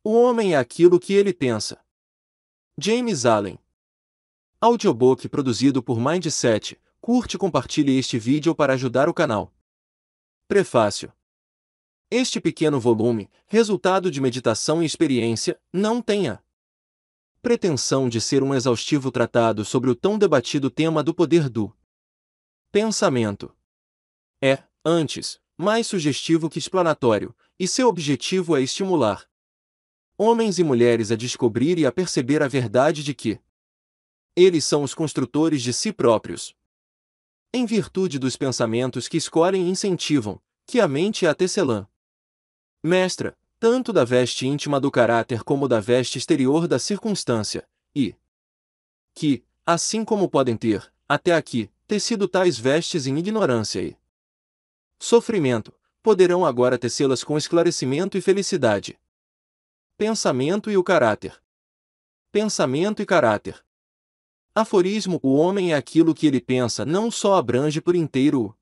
O homem é aquilo que ele pensa. James Allen. Audiobook produzido por Mindset. Curte e compartilhe este vídeo para ajudar o canal. Prefácio. Este pequeno volume, resultado de meditação e experiência, não tem a pretensão de ser um exaustivo tratado sobre o tão debatido tema do poder do pensamento. É, antes, mais sugestivo que explanatório, e seu objetivo é estimular homens e mulheres a descobrir e a perceber a verdade de que eles são os construtores de si próprios. Em virtude dos pensamentos que escolhem e incentivam, que a mente é a tecelã mestra, tanto da veste íntima do caráter como da veste exterior da circunstância, e que, assim como podem ter, até aqui, tecido tais vestes em ignorância e sofrimento, poderão agora tecê-las com esclarecimento e felicidade. Pensamento e o caráter. Pensamento e caráter. Aforismo: o homem é aquilo que ele pensa não só abrange por inteiro o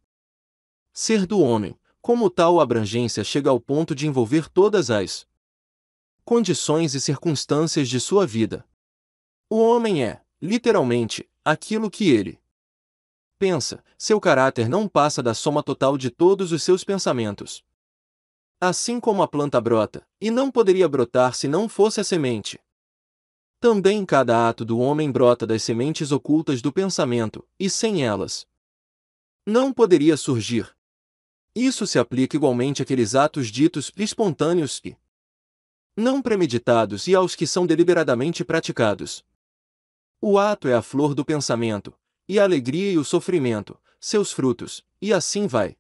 ser do homem, como tal abrangência chega ao ponto de envolver todas as condições e circunstâncias de sua vida. O homem é, literalmente, aquilo que ele pensa, seu caráter não passa da soma total de todos os seus pensamentos. Assim como a planta brota, e não poderia brotar se não fosse a semente. Também cada ato do homem brota das sementes ocultas do pensamento, e sem elas não poderia surgir. Isso se aplica igualmente àqueles atos ditos espontâneos e não premeditados e aos que são deliberadamente praticados. O ato é a flor do pensamento, e a alegria e o sofrimento, seus frutos, e assim vai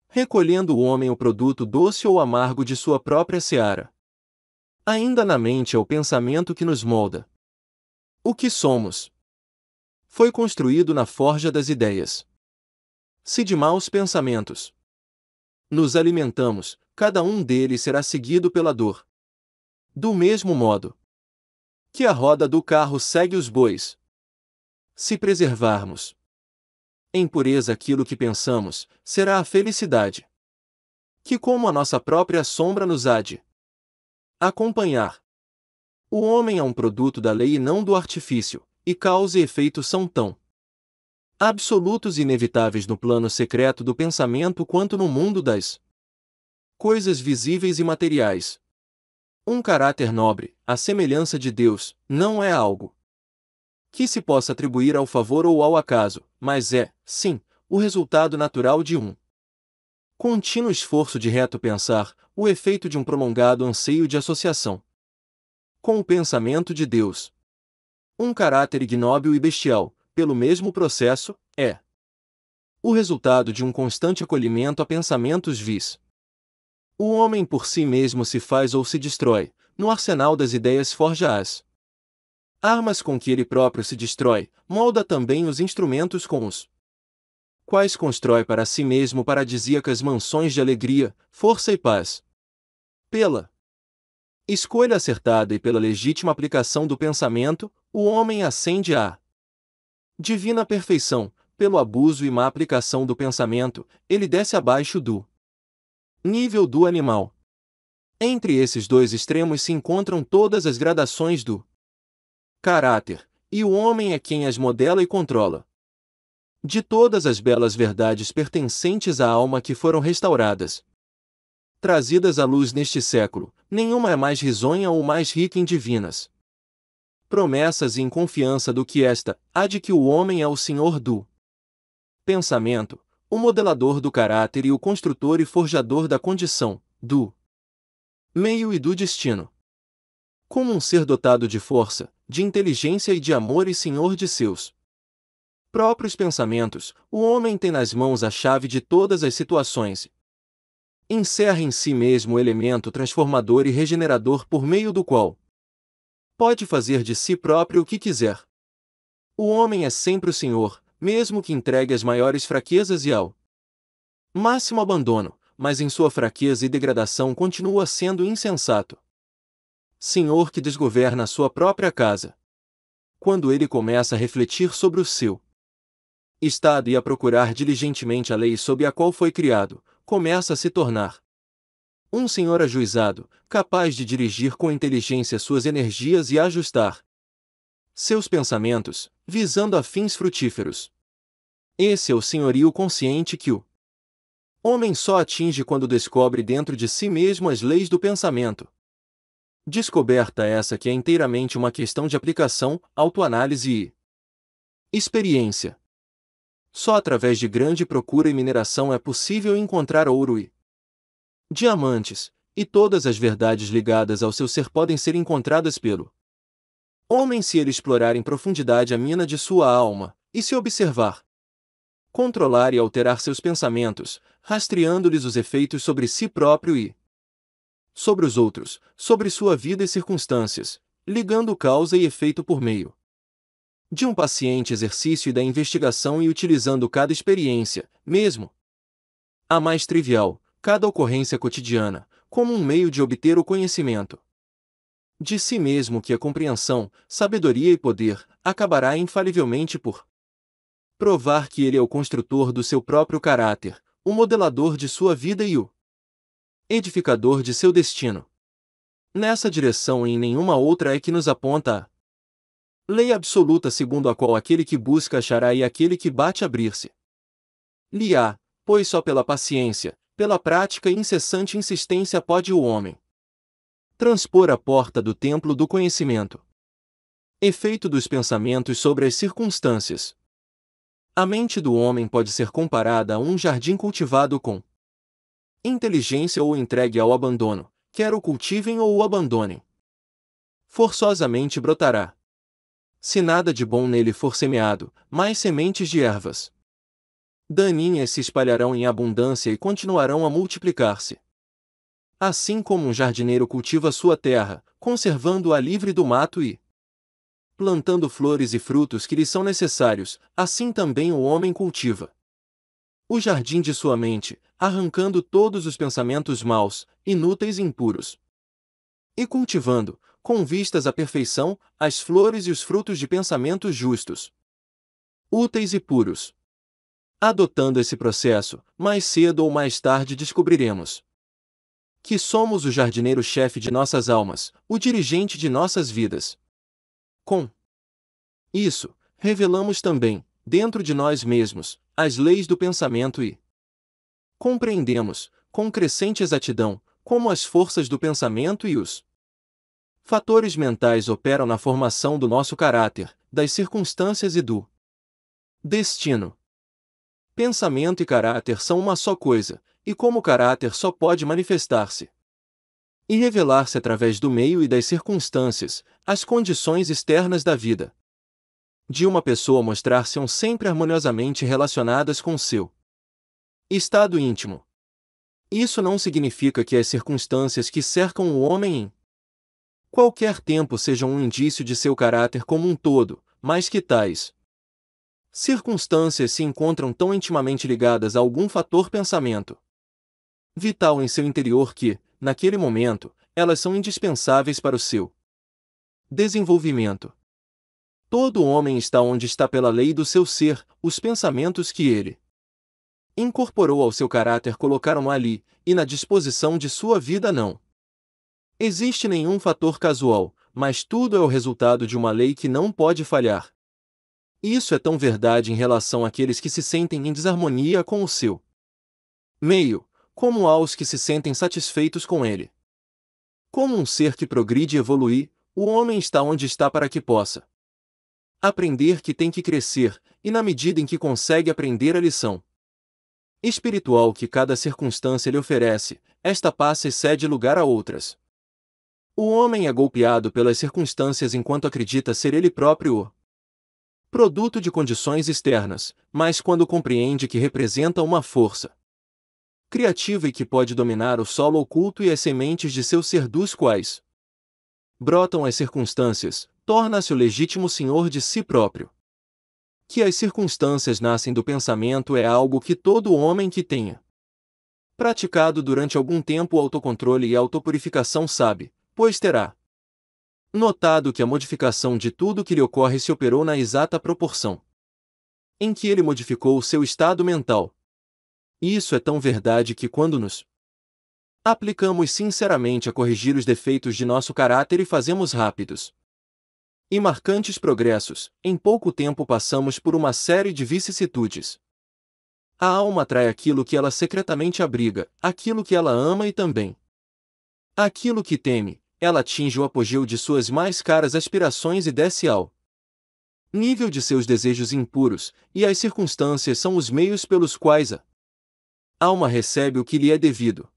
recolhendo o homem o produto doce ou amargo de sua própria seara. Ainda na mente é o pensamento que nos molda. O que somos foi construído na forja das ideias. Se de maus pensamentos nos alimentamos, cada um deles será seguido pela dor. Do mesmo modo que a roda do carro segue os bois. Se preservarmos em pureza aquilo que pensamos, será a felicidade que, como a nossa própria sombra, nos há de acompanhar. O homem é um produto da lei e não do artifício, e causa e efeito são tão absolutos e inevitáveis no plano secreto do pensamento quanto no mundo das coisas visíveis e materiais. Um caráter nobre, à semelhança de Deus, não é algo que se possa atribuir ao favor ou ao acaso, mas é, sim, o resultado natural de um contínuo esforço de reto pensar, o efeito de um prolongado anseio de associação com o pensamento de Deus. Um caráter ignóbil e bestial, pelo mesmo processo, é o resultado de um constante acolhimento a pensamentos vis. O homem por si mesmo se faz ou se destrói, no arsenal das ideias forja as armas com que ele próprio se destrói, molda também os instrumentos com os quais constrói para si mesmo paradisíacas mansões de alegria, força e paz. Pela escolha acertada e pela legítima aplicação do pensamento, o homem ascende à divina perfeição. Pelo abuso e má aplicação do pensamento, ele desce abaixo do nível do animal. Entre esses dois extremos se encontram todas as gradações do caráter, e o homem é quem as modela e controla. De todas as belas verdades pertencentes à alma que foram restauradas, trazidas à luz neste século, nenhuma é mais risonha ou mais rica em divinas promessas e em confiança do que esta, a de que o homem é o senhor do pensamento, o modelador do caráter e o construtor e forjador da condição, do meio e do destino. Como um ser dotado de força, de inteligência e de amor e senhor de seus próprios pensamentos, o homem tem nas mãos a chave de todas as situações. Encerra em si mesmo o elemento transformador e regenerador por meio do qual pode fazer de si próprio o que quiser. O homem é sempre o senhor, mesmo que entregue as maiores fraquezas e ao máximo abandono, mas em sua fraqueza e degradação continua sendo insensato. Senhor que desgoverna a sua própria casa. Quando ele começa a refletir sobre o seu estado e a procurar diligentemente a lei sob a qual foi criado, começa a se tornar Um senhor ajuizado, capaz de dirigir com inteligência suas energias e ajustar seus pensamentos, visando a fins frutíferos. Esse é o senhorio consciente que o homem só atinge quando descobre dentro de si mesmo as leis do pensamento. Descoberta essa que é inteiramente uma questão de aplicação, autoanálise e experiência. Só através de grande procura e mineração é possível encontrar ouro e diamantes, e todas as verdades ligadas ao seu ser podem ser encontradas pelo homem se ele explorar em profundidade a mina de sua alma, e se observar, controlar e alterar seus pensamentos, rastreando-lhes os efeitos sobre si próprio e sobre os outros, sobre sua vida e circunstâncias, ligando causa e efeito por meio de um paciente exercício e da investigação e utilizando cada experiência, mesmo a mais trivial, cada ocorrência cotidiana, como um meio de obter o conhecimento de si mesmo que a compreensão, sabedoria e poder, acabará infalivelmente por provar que ele é o construtor do seu próprio caráter, o modelador de sua vida e o edificador de seu destino. Nessa direção e em nenhuma outra é que nos aponta a lei absoluta segundo a qual aquele que busca achará e aquele que bate abrir-se lhe-á, pois só pela paciência, pela prática e incessante insistência pode o homem transpor a porta do templo do conhecimento. Efeito dos pensamentos sobre as circunstâncias. A mente do homem pode ser comparada a um jardim cultivado com inteligência ou entregue ao abandono, quer o cultivem ou o abandonem. Forçosamente brotará. Se nada de bom nele for semeado, mais sementes de ervas daninhas se espalharão em abundância e continuarão a multiplicar-se. Assim como um jardineiro cultiva sua terra, conservando-a livre do mato e plantando flores e frutos que lhe são necessários, assim também o homem cultiva o jardim de sua mente, arrancando todos os pensamentos maus, inúteis e impuros, e cultivando, com vistas à perfeição, as flores e os frutos de pensamentos justos, úteis e puros. Adotando esse processo, mais cedo ou mais tarde descobriremos que somos o jardineiro-chefe de nossas almas, o dirigente de nossas vidas. Com isso, revelamos também, dentro de nós mesmos, as leis do pensamento e compreendemos, com crescente exatidão, como as forças do pensamento e os fatores mentais operam na formação do nosso caráter, das circunstâncias e do destino. Pensamento e caráter são uma só coisa, e como o caráter só pode manifestar-se e revelar-se através do meio e das circunstâncias, as condições externas da vida de uma pessoa mostrar-se sempre harmoniosamente relacionadas com o seu estado íntimo. Isso não significa que as circunstâncias que cercam o homem em qualquer tempo sejam um indício de seu caráter como um todo, mas que tais circunstâncias se encontram tão intimamente ligadas a algum fator pensamento vital em seu interior que, naquele momento, elas são indispensáveis para o seu desenvolvimento. Todo homem está onde está pela lei do seu ser, os pensamentos que ele incorporou ao seu caráter colocaram-no ali, e na disposição de sua vida não existe nenhum fator casual, mas tudo é o resultado de uma lei que não pode falhar. Isso é tão verdade em relação àqueles que se sentem em desarmonia com o seu meio, como aos que se sentem satisfeitos com ele. Como um ser que progride e evolui, o homem está onde está para que possa aprender que tem que crescer, e na medida em que consegue aprender a lição espiritual que cada circunstância lhe oferece, esta passa e cede lugar a outras. O homem é golpeado pelas circunstâncias enquanto acredita ser ele próprio o produto de condições externas, mas quando compreende que representa uma força criativa e que pode dominar o solo oculto e as sementes de seu ser dos quais brotam as circunstâncias, torna-se o legítimo senhor de si próprio. Que as circunstâncias nascem do pensamento é algo que todo homem que tenha praticado durante algum tempo o autocontrole e a autopurificação sabe, pois terá notado que a modificação de tudo que lhe ocorre se operou na exata proporção em que ele modificou o seu estado mental. Isso é tão verdade que quando nos Aplicamos sinceramente a corrigir os defeitos de nosso caráter e fazemos rápidos e marcantes progressos. Em pouco tempo passamos por uma série de vicissitudes. A alma atrai aquilo que ela secretamente abriga, aquilo que ela ama e também aquilo que teme. Ela atinge o apogeu de suas mais caras aspirações e desce ao nível de seus desejos impuros, e as circunstâncias são os meios pelos quais a alma recebe o que lhe é devido.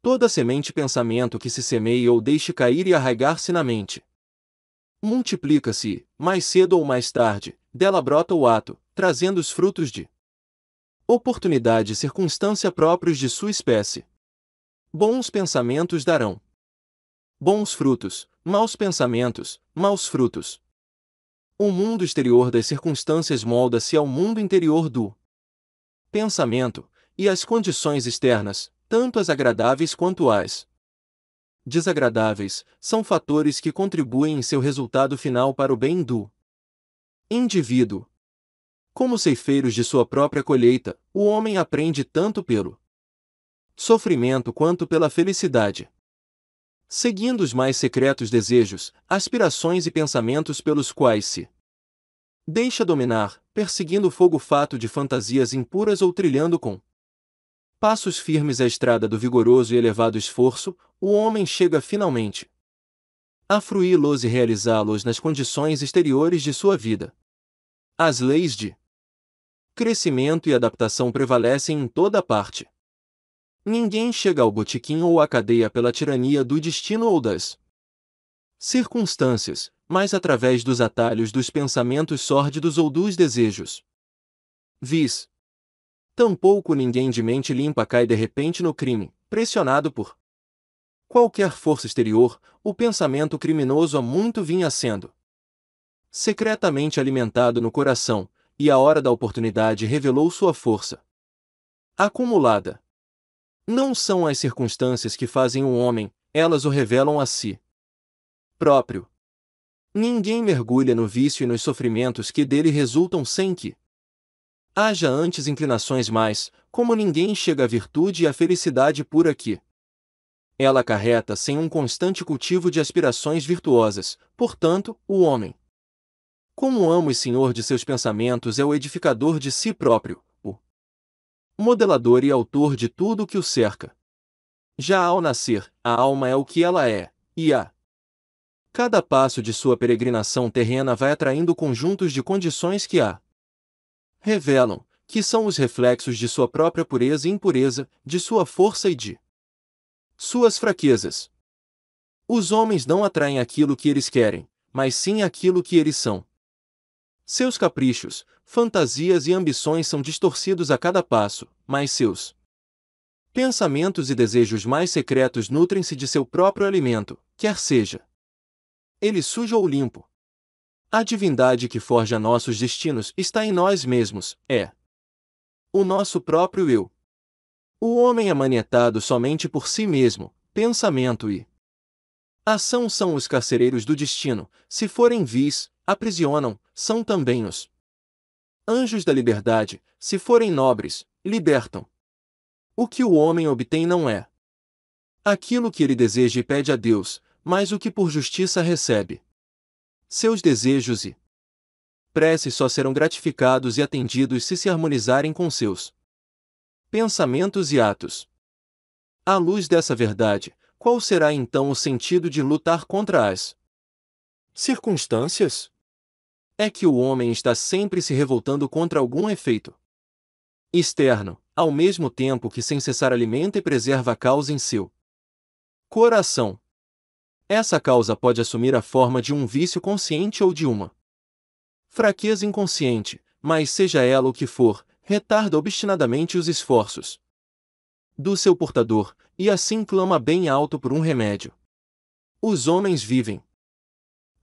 Toda semente pensamento que se semeie ou deixe cair e arraigar-se na mente multiplica-se, mais cedo ou mais tarde, dela brota o ato, trazendo os frutos de oportunidade e circunstância próprios de sua espécie. Bons pensamentos darão bons frutos, maus pensamentos, maus frutos. O mundo exterior das circunstâncias molda-se ao mundo interior do pensamento, e as condições externas, tanto as agradáveis quanto as desagradáveis, são fatores que contribuem em seu resultado final para o bem do indivíduo. Como ceifeiros de sua própria colheita, o homem aprende tanto pelo sofrimento quanto pela felicidade. Seguindo os mais secretos desejos, aspirações e pensamentos pelos quais se deixa dominar, perseguindo o fogo fato de fantasias impuras ou trilhando com passos firmes a estrada do vigoroso e elevado esforço, o homem chega finalmente a fruí-los e realizá-los nas condições exteriores de sua vida. As leis de crescimento e adaptação prevalecem em toda parte. Ninguém chega ao botequim ou à cadeia pela tirania do destino ou das circunstâncias, mas através dos atalhos dos pensamentos sórdidos ou dos desejos vis. Tampouco ninguém de mente limpa cai de repente no crime, pressionado por qualquer força exterior. O pensamento criminoso há muito vinha sendo secretamente alimentado no coração, e a hora da oportunidade revelou sua força acumulada. Não são as circunstâncias que fazem o homem, elas o revelam a si próprio. Ninguém mergulha no vício e nos sofrimentos que dele resultam sem que haja antes inclinações mais, como ninguém chega à virtude e à felicidade pura que ela acarreta sem um constante cultivo de aspirações virtuosas. Portanto, o homem, como amo e senhor de seus pensamentos, é o edificador de si próprio, o modelador e autor de tudo o que o cerca. Já ao nascer, a alma é o que ela é, e a cada passo de sua peregrinação terrena vai atraindo conjuntos de condições que a revelam, que são os reflexos de sua própria pureza e impureza, de sua força e de suas fraquezas. Os homens não atraem aquilo que eles querem, mas sim aquilo que eles são. Seus caprichos, fantasias e ambições são distorcidos a cada passo, mas seus pensamentos e desejos mais secretos nutrem-se de seu próprio alimento, quer seja ele sujo ou limpo. A divindade que forja nossos destinos está em nós mesmos, é o nosso próprio eu. O homem é manietado somente por si mesmo, pensamento e ação são os carcereiros do destino. Se forem vis, aprisionam, são também os anjos da liberdade. Se forem nobres, libertam. O que o homem obtém não é aquilo que ele deseja e pede a Deus, mas o que por justiça recebe. Seus desejos e preces só serão gratificados e atendidos se harmonizarem com seus pensamentos e atos. À luz dessa verdade, qual será então o sentido de lutar contra as circunstâncias? É que o homem está sempre se revoltando contra algum efeito externo, ao mesmo tempo que sem cessar alimenta e preserva a causa em seu coração. Essa causa pode assumir a forma de um vício consciente ou de uma fraqueza inconsciente, mas seja ela o que for, retarda obstinadamente os esforços do seu portador, e assim clama bem alto por um remédio. Os homens vivem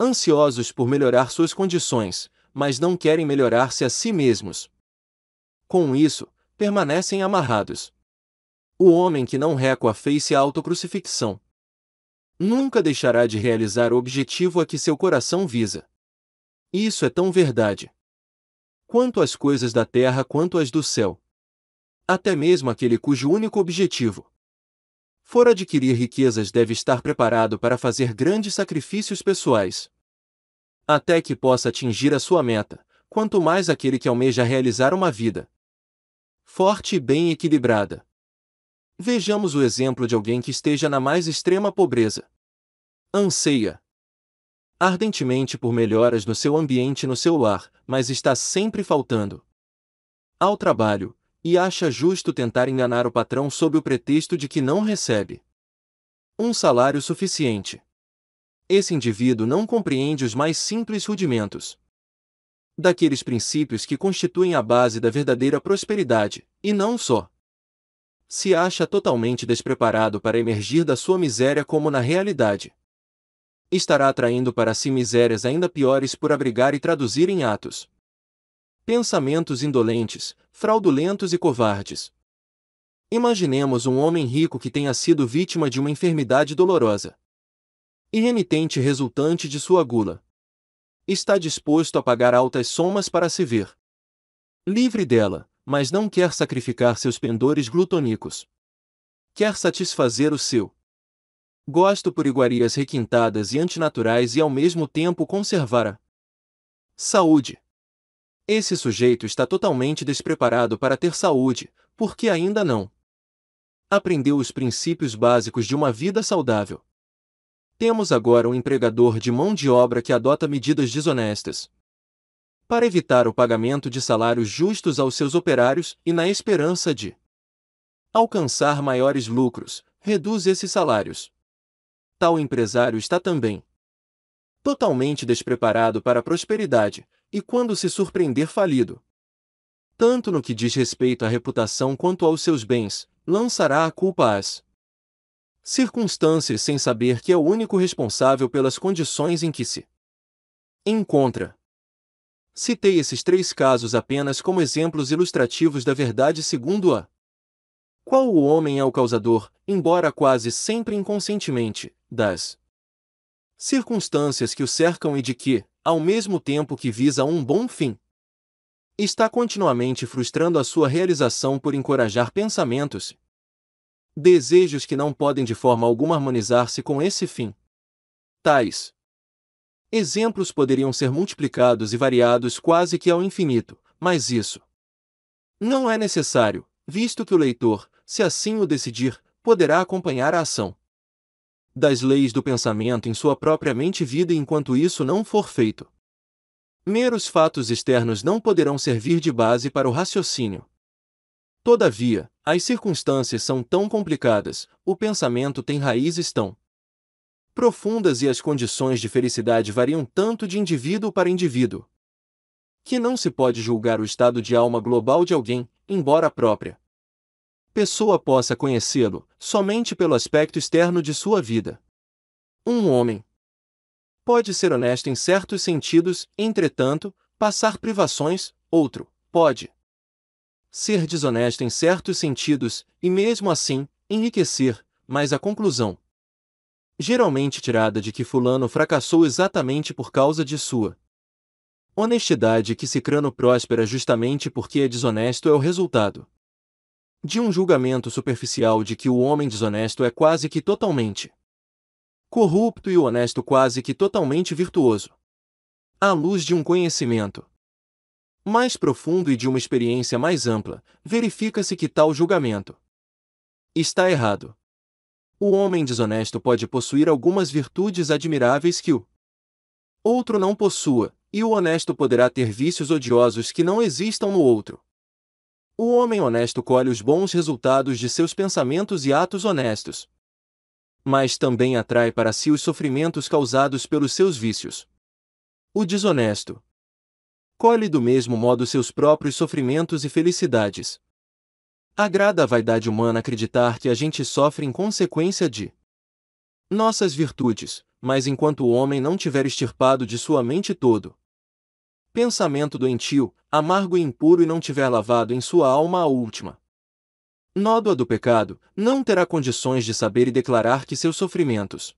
ansiosos por melhorar suas condições, mas não querem melhorar-se a si mesmos. Com isso, permanecem amarrados. O homem que não recua fez-se a autocrucifixão. Nunca deixará de realizar o objetivo a que seu coração visa. Isso é tão verdade quanto as coisas da terra quanto as do céu. Até mesmo aquele cujo único objetivo For adquirir riquezas, deve estar preparado para fazer grandes sacrifícios pessoais, até que possa atingir a sua meta, quanto mais aquele que almeja realizar uma vida forte e bem equilibrada. Vejamos o exemplo de alguém que esteja na mais extrema pobreza. Anseia ardentemente por melhoras no seu ambiente e no seu lar, mas está sempre faltando ao trabalho, e acha justo tentar enganar o patrão sob o pretexto de que não recebe um salário suficiente. Esse indivíduo não compreende os mais simples rudimentos daqueles princípios que constituem a base da verdadeira prosperidade, e não só se acha totalmente despreparado para emergir da sua miséria, como na realidade estará atraindo para si misérias ainda piores por abrigar e traduzir em atos pensamentos indolentes, fraudulentos e covardes. Imaginemos um homem rico que tenha sido vítima de uma enfermidade dolorosa e remitente resultante de sua gula. Está disposto a pagar altas somas para se ver livre dela, mas não quer sacrificar seus pendores glutônicos. Quer satisfazer o seu gosto por iguarias requintadas e antinaturais e ao mesmo tempo conservar a saúde. Esse sujeito está totalmente despreparado para ter saúde, porque ainda não aprendeu os princípios básicos de uma vida saudável. Temos agora um empregador de mão de obra que adota medidas desonestas para evitar o pagamento de salários justos aos seus operários e, na esperança de alcançar maiores lucros, reduz esses salários. Tal empresário está também totalmente despreparado para a prosperidade, e quando se surpreender falido, tanto no que diz respeito à reputação quanto aos seus bens, lançará a culpa às circunstâncias sem saber que é o único responsável pelas condições em que se encontra. Citei esses 3 casos apenas como exemplos ilustrativos da verdade segundo a qual o homem é o causador, embora quase sempre inconscientemente, das circunstâncias que o cercam e de que, ao mesmo tempo que visa um bom fim, está continuamente frustrando a sua realização por encorajar pensamentos, desejos que não podem de forma alguma harmonizar-se com esse fim. Tais exemplos poderiam ser multiplicados e variados quase que ao infinito, mas isso não é necessário, visto que o leitor, se assim o decidir, poderá acompanhar a ação das leis do pensamento em sua própria mente e vida. Enquanto isso não for feito, meros fatos externos não poderão servir de base para o raciocínio. Todavia, as circunstâncias são tão complicadas, o pensamento tem raízes tão profundas e as condições de felicidade variam tanto de indivíduo para indivíduo, que não se pode julgar o estado de alma global de alguém, embora a própria pessoa possa conhecê-lo somente pelo aspecto externo de sua vida. Um homem pode ser honesto em certos sentidos, entretanto, passar privações; outro pode ser desonesto em certos sentidos, e mesmo assim, enriquecer, mas a conclusão geralmente tirada de que fulano fracassou exatamente por causa de sua honestidade, que Cicrano próspera justamente porque é desonesto, é o resultado de um julgamento superficial de que o homem desonesto é quase que totalmente corrupto e o honesto quase que totalmente virtuoso. À luz de um conhecimento mais profundo e de uma experiência mais ampla, verifica-se que tal julgamento está errado. O homem desonesto pode possuir algumas virtudes admiráveis que o outro não possua, e o honesto poderá ter vícios odiosos que não existam no outro. O homem honesto colhe os bons resultados de seus pensamentos e atos honestos, mas também atrai para si os sofrimentos causados pelos seus vícios. O desonesto colhe do mesmo modo seus próprios sofrimentos e felicidades. Agrada à vaidade humana acreditar que a gente sofre em consequência de nossas virtudes, mas enquanto o homem não tiver extirpado de sua mente todo pensamento doentio, amargo e impuro e não tiver lavado em sua alma a última nódoa do pecado, não terá condições de saber e declarar que seus sofrimentos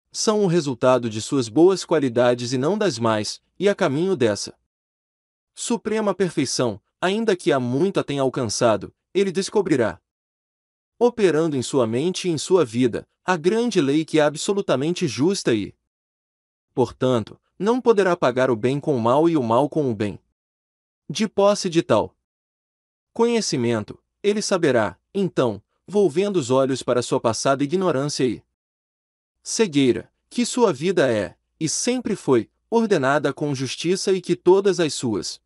são o resultado de suas boas qualidades e não das más, e a caminho dessa suprema perfeição, ainda que há muito a tenha alcançado, ele descobrirá operando em sua mente e em sua vida, a grande lei que é absolutamente justa e, portanto, não poderá pagar o bem com o mal e o mal com o bem. De posse de tal conhecimento, ele saberá, então, volvendo os olhos para sua passada ignorância e cegueira, que sua vida é, e sempre foi, ordenada com justiça e que todas as suas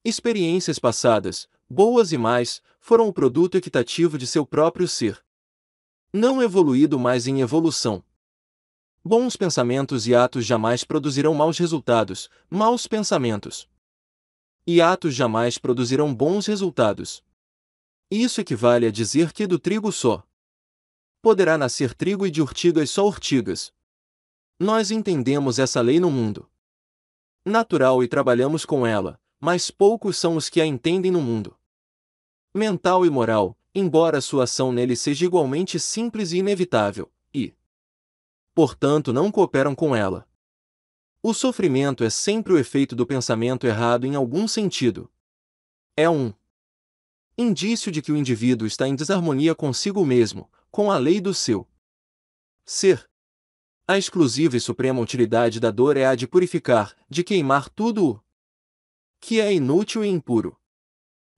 experiências passadas, boas e más, foram o produto equitativo de seu próprio ser, não evoluído mais em evolução. Bons pensamentos e atos jamais produzirão maus resultados, maus pensamentos e atos jamais produzirão bons resultados. Isso equivale a dizer que do trigo só poderá nascer trigo e de urtigas só urtigas. Nós entendemos essa lei no mundo natural e trabalhamos com ela, mas poucos são os que a entendem no mundo mental e moral, embora sua ação nele seja igualmente simples e inevitável, e, portanto, não cooperam com ela. O sofrimento é sempre o efeito do pensamento errado em algum sentido. É um indício de que o indivíduo está em desarmonia consigo mesmo, com a lei do seu ser. A exclusiva e suprema utilidade da dor é a de purificar, de queimar tudo o que é inútil e impuro.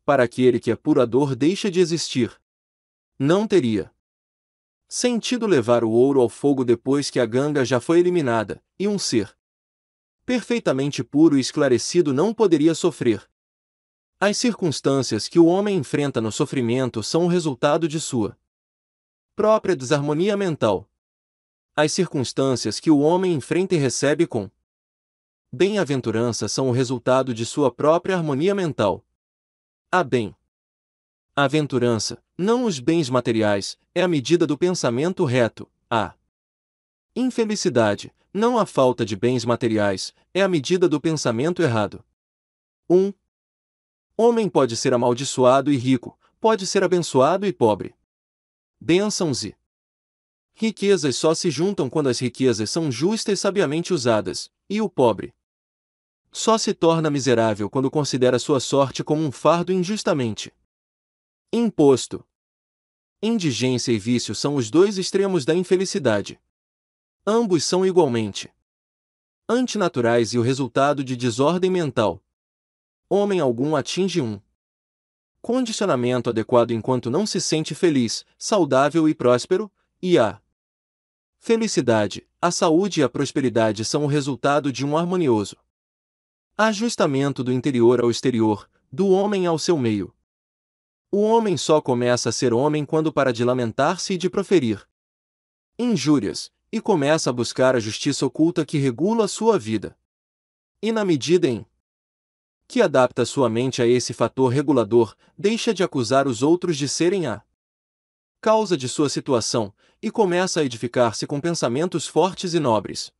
Para aquele que é puro, a dor deixa de existir. Não teria sentido levar o ouro ao fogo depois que a ganga já foi eliminada, e um ser perfeitamente puro e esclarecido não poderia sofrer. As circunstâncias que o homem enfrenta no sofrimento são o resultado de sua própria desarmonia mental. As circunstâncias que o homem enfrenta e recebe com bem-aventurança são o resultado de sua própria harmonia mental. A bem-aventurança, não os bens materiais, é a medida do pensamento reto. A infelicidade, não a falta de bens materiais, é a medida do pensamento errado. Um homem pode ser amaldiçoado e rico, pode ser abençoado e pobre. Bênçãos e riquezas só se juntam quando as riquezas são justas e sabiamente usadas, e o pobre só se torna miserável quando considera sua sorte como um fardo injustamente imposto. Indigência e vício são os dois extremos da infelicidade. Ambos são igualmente antinaturais e o resultado de desordem mental. Homem algum atinge um condicionamento adequado enquanto não se sente feliz, saudável e próspero, e a felicidade, a saúde e a prosperidade são o resultado de um harmonioso ajustamento do interior ao exterior, do homem ao seu meio. O homem só começa a ser homem quando para de lamentar-se e de proferir injúrias, e começa a buscar a justiça oculta que regula a sua vida. E na medida em que adapta sua mente a esse fator regulador, deixa de acusar os outros de serem a causa de sua situação, e começa a edificar-se com pensamentos fortes e nobres.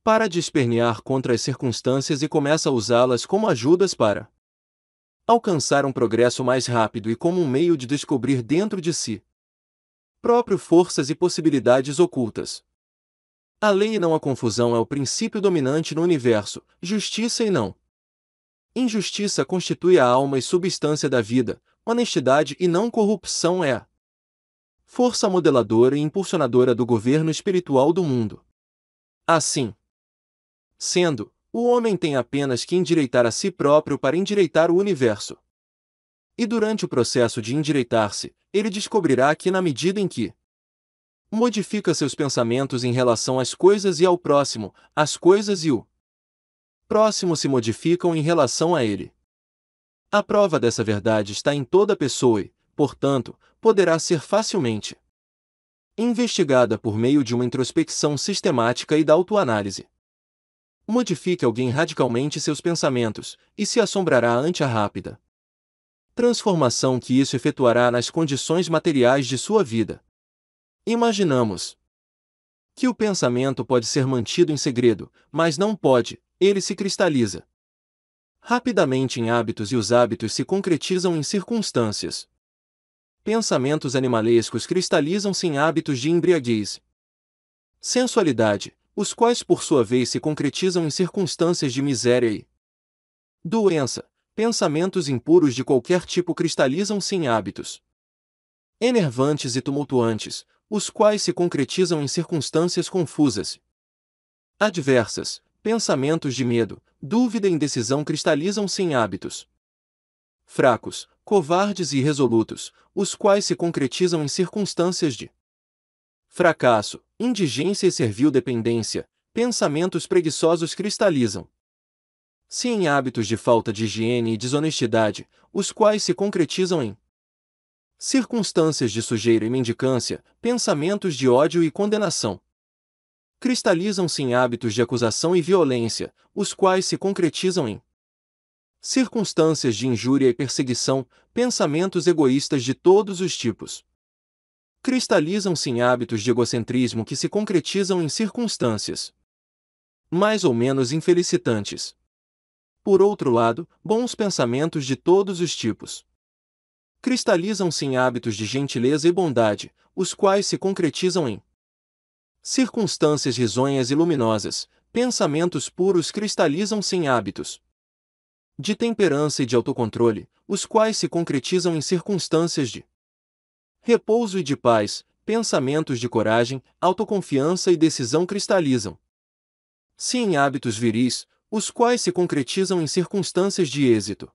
Para de espernear contra as circunstâncias e começa a usá-las como ajudas para alcançar um progresso mais rápido e como um meio de descobrir dentro de si próprio forças e possibilidades ocultas. A lei e não a confusão é o princípio dominante no universo, justiça e não injustiça constitui a alma e substância da vida, honestidade e não corrupção é a força modeladora e impulsionadora do governo espiritual do mundo. Assim sendo, o homem tem apenas que endireitar a si próprio para endireitar o universo. E durante o processo de endireitar-se, ele descobrirá que na medida em que modifica seus pensamentos em relação às coisas e ao próximo, as coisas e o próximo se modificam em relação a ele. A prova dessa verdade está em toda pessoa e, portanto, poderá ser facilmente investigada por meio de uma introspecção sistemática e da autoanálise. Modifique alguém radicalmente seus pensamentos, e se assombrará ante a rápida transformação que isso efetuará nas condições materiais de sua vida. Imaginamos que o pensamento pode ser mantido em segredo, mas não pode, ele se cristaliza rapidamente em hábitos e os hábitos se concretizam em circunstâncias. Pensamentos animalescos cristalizam-se em hábitos de embriaguez, sensualidade, os quais por sua vez se concretizam em circunstâncias de miséria e doença. Pensamentos impuros de qualquer tipo cristalizam-se em hábitos enervantes e tumultuantes, os quais se concretizam em circunstâncias confusas, adversas, pensamentos de medo, dúvida e indecisão cristalizam-se em hábitos fracos, covardes e irresolutos, os quais se concretizam em circunstâncias de fracasso, indigência e servil dependência, pensamentos preguiçosos cristalizam-se em hábitos de falta de higiene e desonestidade, os quais se concretizam em circunstâncias de sujeira e mendicância, pensamentos de ódio e condenação. Cristalizam-se em hábitos de acusação e violência, os quais se concretizam em circunstâncias de injúria e perseguição, pensamentos egoístas de todos os tipos. Cristalizam-se em hábitos de egocentrismo que se concretizam em circunstâncias mais ou menos infelicitantes. Por outro lado, bons pensamentos de todos os tipos cristalizam-se em hábitos de gentileza e bondade, os quais se concretizam em circunstâncias risonhas e luminosas. Pensamentos puros cristalizam-se em hábitos de temperança e de autocontrole, os quais se concretizam em circunstâncias de repouso e de paz. Pensamentos de coragem, autoconfiança e decisão cristalizam-se em hábitos viris, os quais se concretizam em circunstâncias de êxito,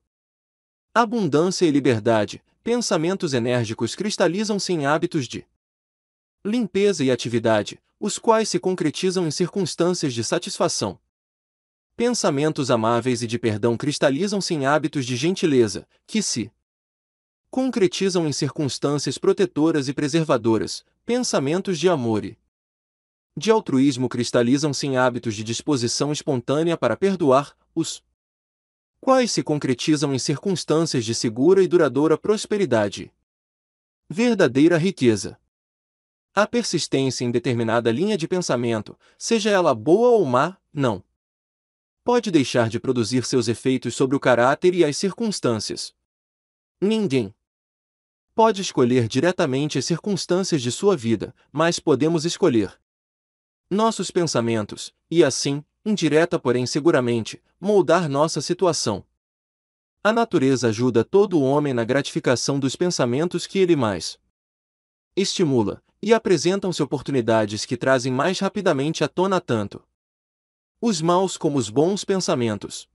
abundância e liberdade. Pensamentos enérgicos cristalizam-se em hábitos de limpeza e atividade, os quais se concretizam em circunstâncias de satisfação. Pensamentos amáveis e de perdão cristalizam-se em hábitos de gentileza, que se concretizam em circunstâncias protetoras e preservadoras. Pensamentos de amor e de altruísmo cristalizam-se em hábitos de disposição espontânea para perdoar, os quais se concretizam em circunstâncias de segura e duradoura prosperidade. Verdadeira riqueza. A persistência em determinada linha de pensamento, seja ela boa ou má, não pode deixar de produzir seus efeitos sobre o caráter e as circunstâncias. Ninguém pode escolher diretamente as circunstâncias de sua vida, mas podemos escolher nossos pensamentos, e assim, indireta porém seguramente, moldar nossa situação. A natureza ajuda todo o homem na gratificação dos pensamentos que ele mais estimula, e apresentam-se oportunidades que trazem mais rapidamente à tona tanto os maus como os bons pensamentos.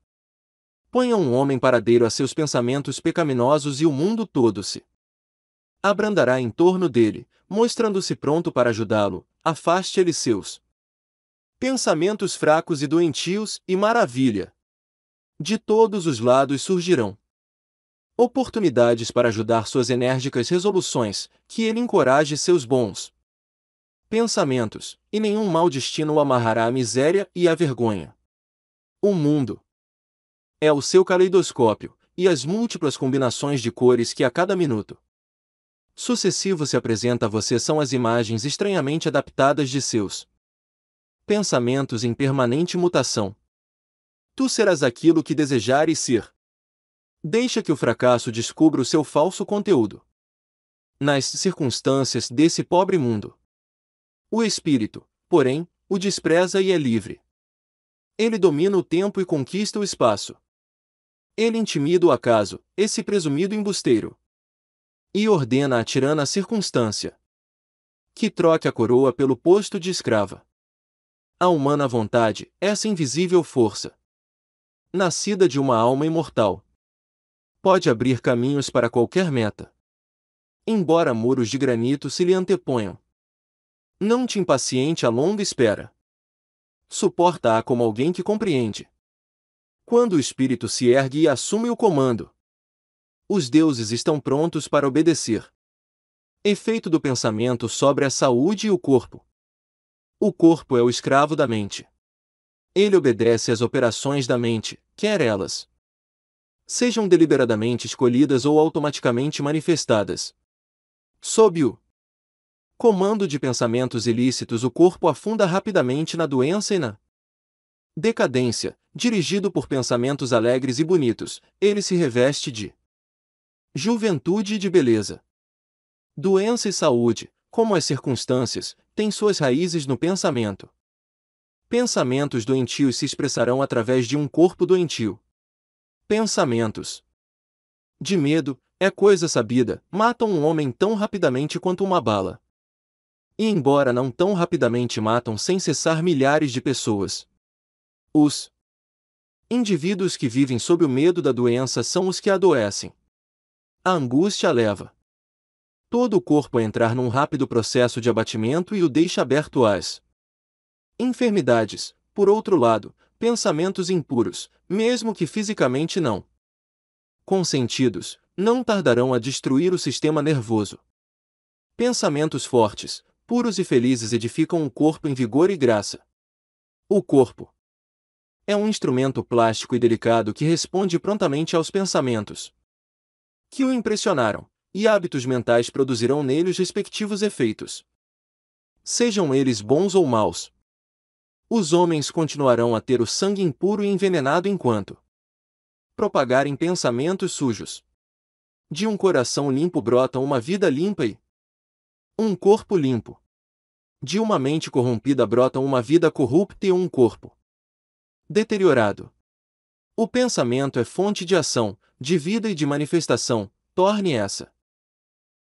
Ponha um homem paradeiro a seus pensamentos pecaminosos e o mundo todo se abrandará em torno dele, mostrando-se pronto para ajudá-lo. Afaste-lhe seus pensamentos fracos e doentios, e maravilha. De todos os lados surgirão oportunidades para ajudar suas enérgicas resoluções, que ele encoraje seus bons pensamentos, e nenhum mau destino o amarrará à miséria e à vergonha. O mundo é o seu caleidoscópio, e as múltiplas combinações de cores que a cada minuto sucessivo se apresenta a você são as imagens estranhamente adaptadas de seus pensamentos em permanente mutação. Tu serás aquilo que desejares ser. Deixa que o fracasso descubra o seu falso conteúdo. Nas circunstâncias desse pobre mundo, o espírito, porém, o despreza e é livre. Ele domina o tempo e conquista o espaço. Ele intimida o acaso, esse presumido embusteiro, e ordena à tirana circunstância que troque a coroa pelo posto de escrava. A humana vontade, essa invisível força, nascida de uma alma imortal, pode abrir caminhos para qualquer meta, embora muros de granito se lhe anteponham. Não te impaciente a longa espera. Suporta-a como alguém que compreende. Quando o espírito se ergue e assume o comando, os deuses estão prontos para obedecer. Efeito do pensamento sobre a saúde e o corpo. O corpo é o escravo da mente. Ele obedece às operações da mente, quer elas sejam deliberadamente escolhidas ou automaticamente manifestadas. Sob o comando de pensamentos ilícitos, o corpo afunda rapidamente na doença e na decadência. Dirigido por pensamentos alegres e bonitos, ele se reveste de juventude e de beleza. Doença e saúde, como as circunstâncias, têm suas raízes no pensamento. Pensamentos doentios se expressarão através de um corpo doentio. Pensamentos de medo, É coisa sabida, matam um homem tão rapidamente quanto uma bala. E embora não tão rapidamente matam sem cessar milhares de pessoas. Os indivíduos que vivem sob o medo da doença são os que adoecem. A angústia leva todo o corpo a entrar num rápido processo de abatimento e o deixa aberto às enfermidades. Por outro lado, pensamentos impuros, mesmo que fisicamente não consentidos, não tardarão a destruir o sistema nervoso. Pensamentos fortes, puros e felizes edificam um corpo em vigor e graça. O corpo é um instrumento plástico e delicado que responde prontamente aos pensamentos que o impressionaram, e hábitos mentais produzirão nele os respectivos efeitos. Sejam eles bons ou maus. Os homens continuarão a ter o sangue impuro e envenenado enquanto propagarem pensamentos sujos. De um coração limpo brota uma vida limpa e um corpo limpo. De uma mente corrompida brota uma vida corrupta e um corpo deteriorado. O pensamento é fonte de ação, de vida e de manifestação. Torne essa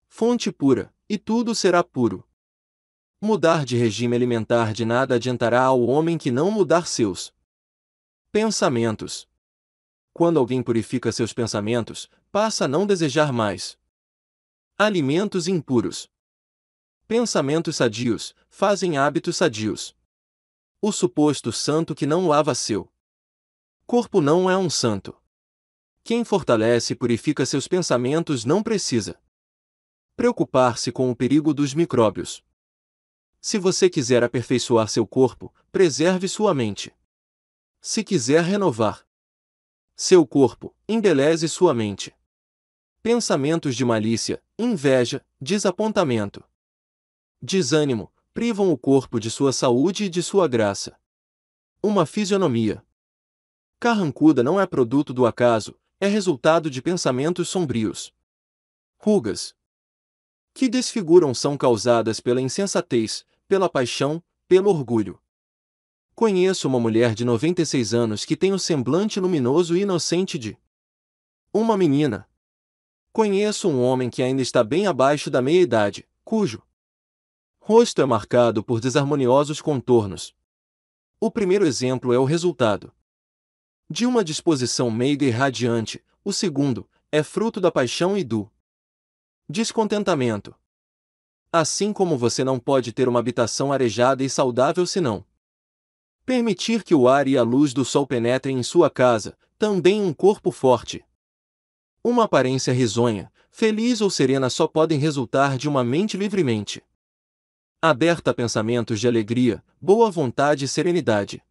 fonte pura, e tudo será puro. Mudar de regime alimentar de nada adiantará ao homem que não mudar seus pensamentos. Quando alguém purifica seus pensamentos, passa a não desejar mais alimentos impuros. Pensamentos sadios fazem hábitos sadios. O suposto santo que não lava seu corpo não é um santo. Quem fortalece e purifica seus pensamentos não precisa preocupar-se com o perigo dos micróbios. Se você quiser aperfeiçoar seu corpo, preserve sua mente. Se quiser renovar seu corpo, embeleze sua mente. Pensamentos de malícia, inveja, desapontamento, desânimo, privam o corpo de sua saúde e de sua graça. Uma fisionomia carrancuda não é produto do acaso, é resultado de pensamentos sombrios. Rugas que desfiguram são causadas pela insensatez, pela paixão, pelo orgulho. Conheço uma mulher de 96 anos que tem o semblante luminoso e inocente de uma menina. Conheço um homem que ainda está bem abaixo da meia-idade, cujo rosto é marcado por desarmoniosos contornos. O primeiro exemplo é o resultado de uma disposição meiga e radiante, o segundo é fruto da paixão e do descontentamento. Assim como você não pode ter uma habitação arejada e saudável se não permitir que o ar e a luz do sol penetrem em sua casa, também um corpo forte, uma aparência risonha, feliz ou serena só podem resultar de uma mente livremente aberta a pensamentos de alegria, boa vontade e serenidade.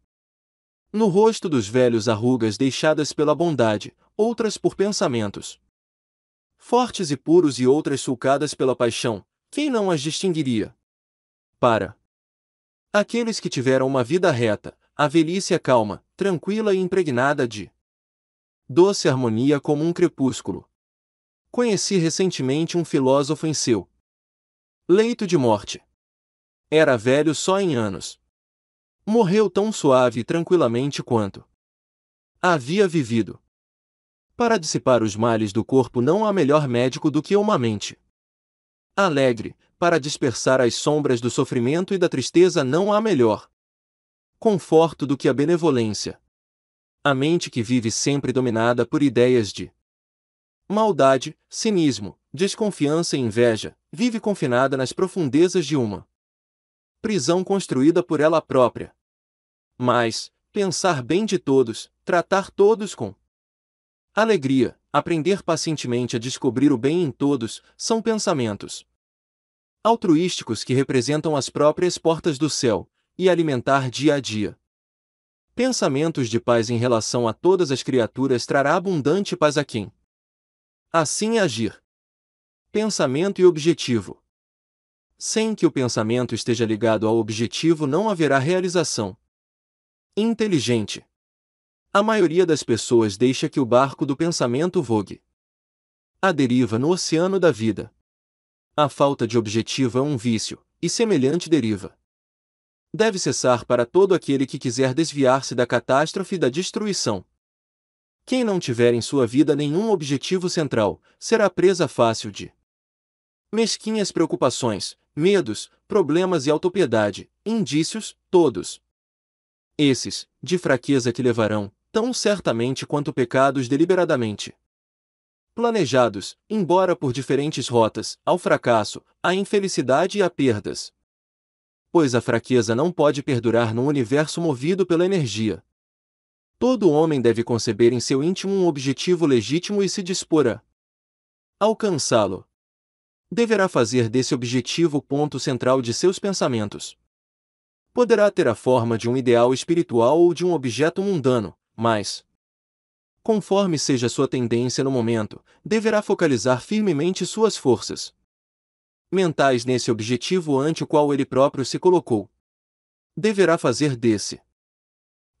No rosto dos velhos há rugas deixadas pela bondade, outras por pensamentos fortes e puros e outras sulcadas pela paixão. Quem não as distinguiria? Para aqueles que tiveram uma vida reta, a velhice é calma, tranquila e impregnada de doce harmonia como um crepúsculo. Conheci recentemente um filósofo em seu leito de morte. Era velho só em anos. Morreu tão suave e tranquilamente quanto havia vivido. Para dissipar os males do corpo não há melhor médico do que uma mente alegre. Para dispersar as sombras do sofrimento e da tristeza não há melhor conforto do que a benevolência. A mente que vive sempre dominada por ideias de maldade, cinismo, desconfiança e inveja, vive confinada nas profundezas de uma prisão construída por ela própria. Mas, pensar bem de todos, tratar todos com alegria, aprender pacientemente a descobrir o bem em todos, são pensamentos altruísticos que representam as próprias portas do céu, e alimentar dia a dia pensamentos de paz em relação a todas as criaturas trará abundante paz a quem assim agir. Pensamento e objetivo. Sem que o pensamento esteja ligado ao objetivo não haverá realização. Inteligente. A maioria das pessoas deixa que o barco do pensamento vogue à deriva no oceano da vida. A falta de objetivo é um vício, e semelhante deriva deve cessar para todo aquele que quiser desviar-se da catástrofe e da destruição. Quem não tiver em sua vida nenhum objetivo central, será presa fácil de mesquinhas preocupações, medos, problemas e autopiedade, indícios, todos esses, de fraqueza que levarão, tão certamente quanto pecados deliberadamente planejados, embora por diferentes rotas, ao fracasso, à infelicidade e a perdas. Pois a fraqueza não pode perdurar num universo movido pela energia. Todo homem deve conceber em seu íntimo um objetivo legítimo e se dispor a alcançá-lo. Deverá fazer desse objetivo o ponto central de seus pensamentos. Poderá ter a forma de um ideal espiritual ou de um objeto mundano, mas, conforme seja sua tendência no momento, deverá focalizar firmemente suas forças mentais nesse objetivo ante o qual ele próprio se colocou. Deverá fazer desse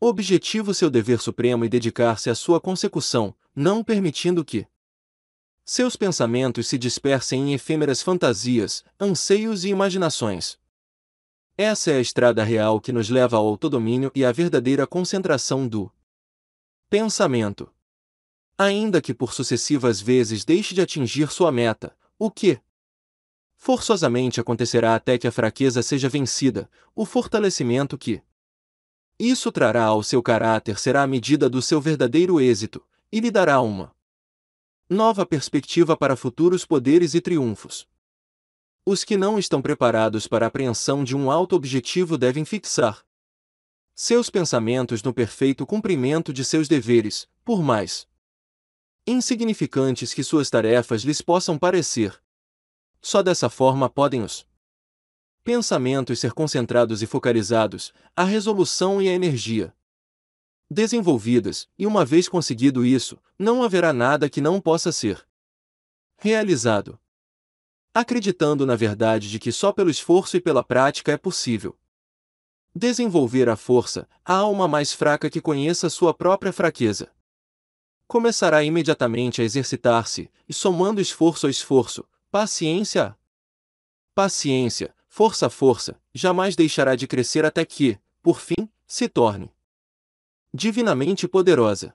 objetivo seu dever supremo e dedicar-se à sua consecução, não permitindo que seus pensamentos se dispersem em efêmeras fantasias, anseios e imaginações. Essa é a estrada real que nos leva ao autodomínio e à verdadeira concentração do pensamento. Ainda que por sucessivas vezes deixe de atingir sua meta, o que forçosamente acontecerá até que a fraqueza seja vencida, o fortalecimento que isso trará ao seu caráter será a medida do seu verdadeiro êxito, e lhe dará uma nova perspectiva para futuros poderes e triunfos. Os que não estão preparados para a apreensão de um alto objetivo devem fixar seus pensamentos no perfeito cumprimento de seus deveres, por mais insignificantes que suas tarefas lhes possam parecer. Só dessa forma podem os pensamentos ser concentrados e focalizados, a resolução e a energia desenvolvidas, e uma vez conseguido isso, não haverá nada que não possa ser realizado. Acreditando na verdade de que só pelo esforço e pela prática é possível desenvolver a força, a alma mais fraca que conheça sua própria fraqueza começará imediatamente a exercitar-se, e somando esforço a esforço, paciência a paciência, força a força, jamais deixará de crescer até que, por fim, se torne divinamente poderosa.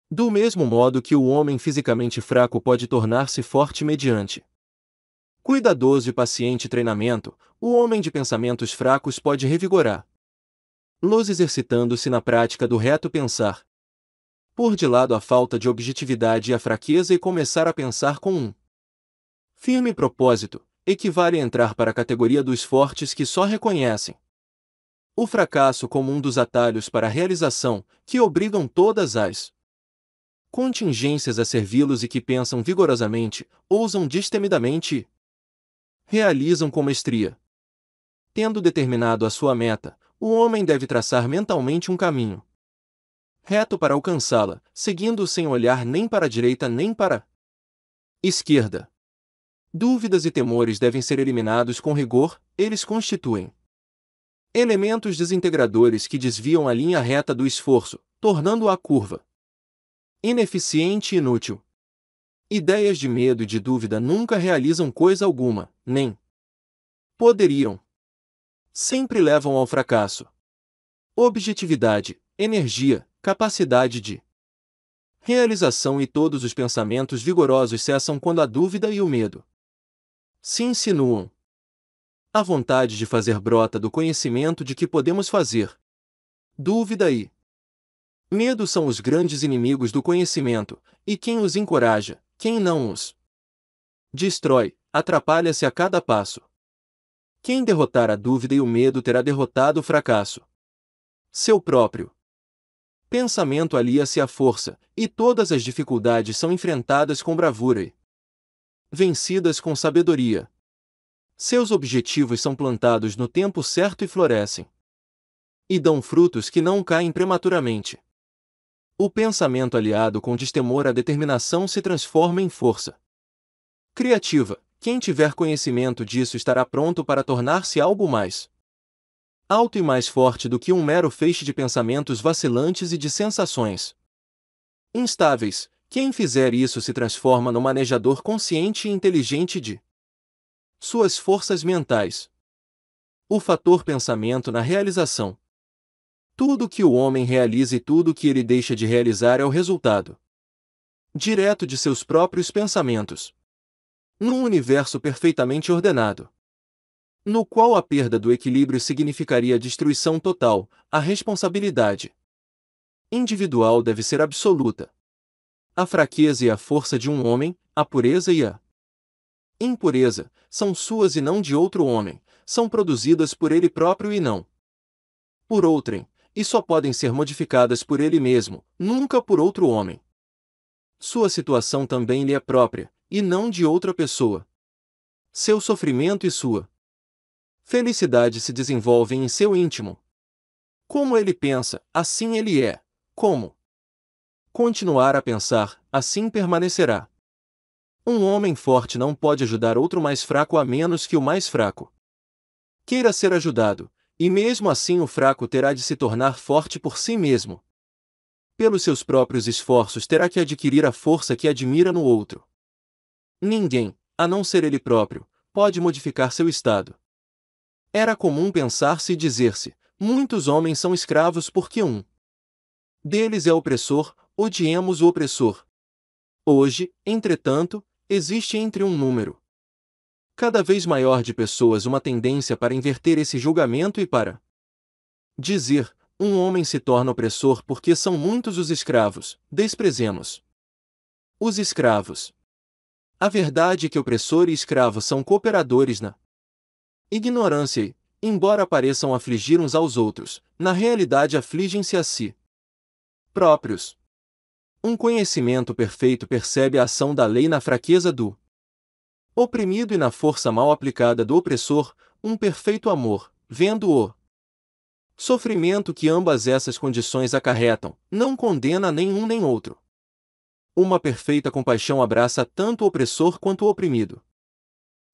Do mesmo modo que o homem fisicamente fraco pode tornar-se forte mediante cuidadoso e paciente treinamento, o homem de pensamentos fracos pode revigorar-los exercitando-se na prática do reto pensar. Pôr de lado a falta de objetividade e a fraqueza e começar a pensar com um firme propósito, equivale a entrar para a categoria dos fortes que só reconhecem o fracasso como um dos atalhos para a realização, que obrigam todas as contingências a servi-los e que pensam vigorosamente, ousam destemidamente e realizam com mestria. Tendo determinado a sua meta, o homem deve traçar mentalmente um caminho reto para alcançá-la, seguindo-o sem olhar nem para a direita nem para a esquerda. Dúvidas e temores devem ser eliminados com rigor, eles constituem elementos desintegradores que desviam a linha reta do esforço, tornando-a curva ineficiente e inútil. Ideias de medo e de dúvida nunca realizam coisa alguma, nem poderiam. Sempre levam ao fracasso. Objetividade, energia, capacidade de realização e todos os pensamentos vigorosos cessam quando a dúvida e o medo se insinuam. A vontade de fazer brota do conhecimento de que podemos fazer. Dúvida e medo são os grandes inimigos do conhecimento, e quem os encoraja, quem não os destrói, atrapalha-se a cada passo. Quem derrotar a dúvida e o medo terá derrotado o fracasso. Seu próprio pensamento alia-se à força, e todas as dificuldades são enfrentadas com bravura e vencidas com sabedoria. Seus objetivos são plantados no tempo certo e florescem. E dão frutos que não caem prematuramente. O pensamento aliado com destemor à determinação se transforma em força criativa. Quem tiver conhecimento disso estará pronto para tornar-se algo mais alto e mais forte do que um mero feixe de pensamentos vacilantes e de sensações instáveis. Quem fizer isso se transforma no manejador consciente e inteligente de suas forças mentais. O fator pensamento na realização Tudo que o homem realiza e tudo que ele deixa de realizar é o resultado direto de seus próprios pensamentos. Num universo perfeitamente ordenado, no qual a perda do equilíbrio significaria a destruição total, a responsabilidade individual deve ser absoluta. A fraqueza e a força de um homem, a pureza e a impureza, são suas e não de outro homem, são produzidas por ele próprio e não por outrem, e só podem ser modificadas por ele mesmo, nunca por outro homem. Sua situação também lhe é própria, e não de outra pessoa. Seu sofrimento e sua felicidade se desenvolvem em seu íntimo. Como ele pensa, assim ele é. Como continuar a pensar, assim permanecerá. Um homem forte não pode ajudar outro mais fraco a menos que o mais fraco queira ser ajudado, e mesmo assim o fraco terá de se tornar forte por si mesmo. Pelos seus próprios esforços terá que adquirir a força que admira no outro. Ninguém, a não ser ele próprio, pode modificar seu estado. Era comum pensar-se e dizer-se: muitos homens são escravos porque um deles é opressor, odiemos o opressor. Hoje, entretanto, existe entre um número cada vez maior de pessoas uma tendência para inverter esse julgamento e para dizer: um homem se torna opressor porque são muitos os escravos, desprezemos os escravos. A verdade é que opressor e escravo são cooperadores na ignorância e, embora pareçam afligir uns aos outros, na realidade afligem-se a si próprios. Um conhecimento perfeito percebe a ação da lei na fraqueza do oprimido e na força mal aplicada do opressor, um perfeito amor, vendo o sofrimento que ambas essas condições acarretam, não condena nem um nem outro. Uma perfeita compaixão abraça tanto o opressor quanto o oprimido.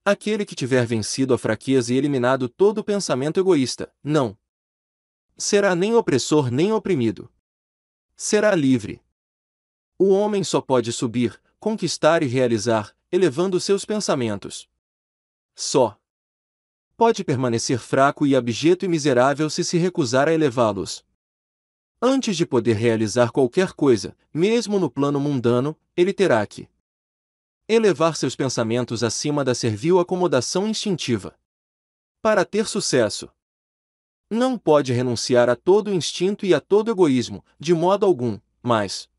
Aquele que tiver vencido a fraqueza e eliminado todo o pensamento egoísta, não será nem opressor nem oprimido. Será livre. O homem só pode subir, conquistar e realizar, elevando seus pensamentos. Só pode permanecer fraco e abjeto e miserável se recusar a elevá-los. Antes de poder realizar qualquer coisa, mesmo no plano mundano, ele terá que elevar seus pensamentos acima da servil acomodação instintiva. Para ter sucesso, não pode renunciar a todo o instinto e a todo egoísmo, de modo algum, mas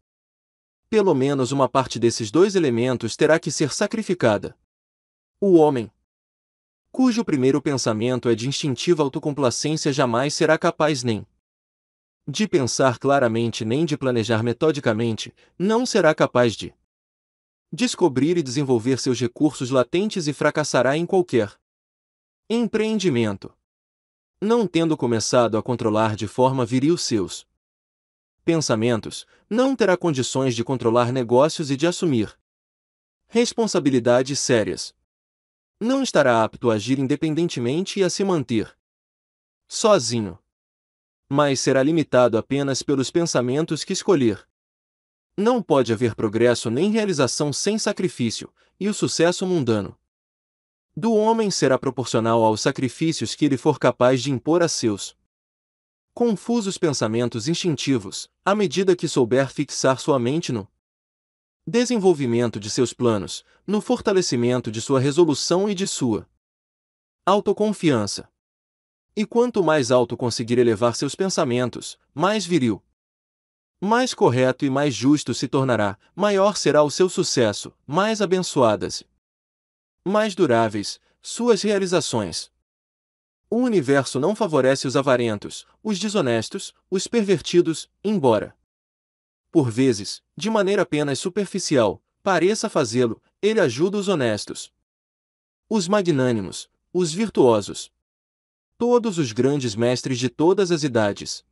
pelo menos uma parte desses dois elementos terá que ser sacrificada. O homem, cujo primeiro pensamento é de instintiva autocomplacência, jamais será capaz nem de pensar claramente nem de planejar metodicamente, não será capaz de descobrir e desenvolver seus recursos latentes e fracassará em qualquer empreendimento. Não tendo começado a controlar de forma viril seus pensamentos, não terá condições de controlar negócios e de assumir responsabilidades sérias. Não estará apto a agir independentemente e a se manter sozinho. Mas será limitado apenas pelos pensamentos que escolher. Não pode haver progresso nem realização sem sacrifício, e o sucesso mundano do homem será proporcional aos sacrifícios que ele for capaz de impor a seus confusos pensamentos instintivos, à medida que souber fixar sua mente no desenvolvimento de seus planos, no fortalecimento de sua resolução e de sua autoconfiança. E quanto mais alto conseguir elevar seus pensamentos, mais viril, mais correto e mais justo se tornará, maior será o seu sucesso, mais abençoadas, mais duráveis, suas realizações. O universo não favorece os avarentos, os desonestos, os pervertidos, embora, por vezes, de maneira apenas superficial, pareça fazê-lo, ele ajuda os honestos, os magnânimos, os virtuosos. Todos os grandes mestres de todas as idades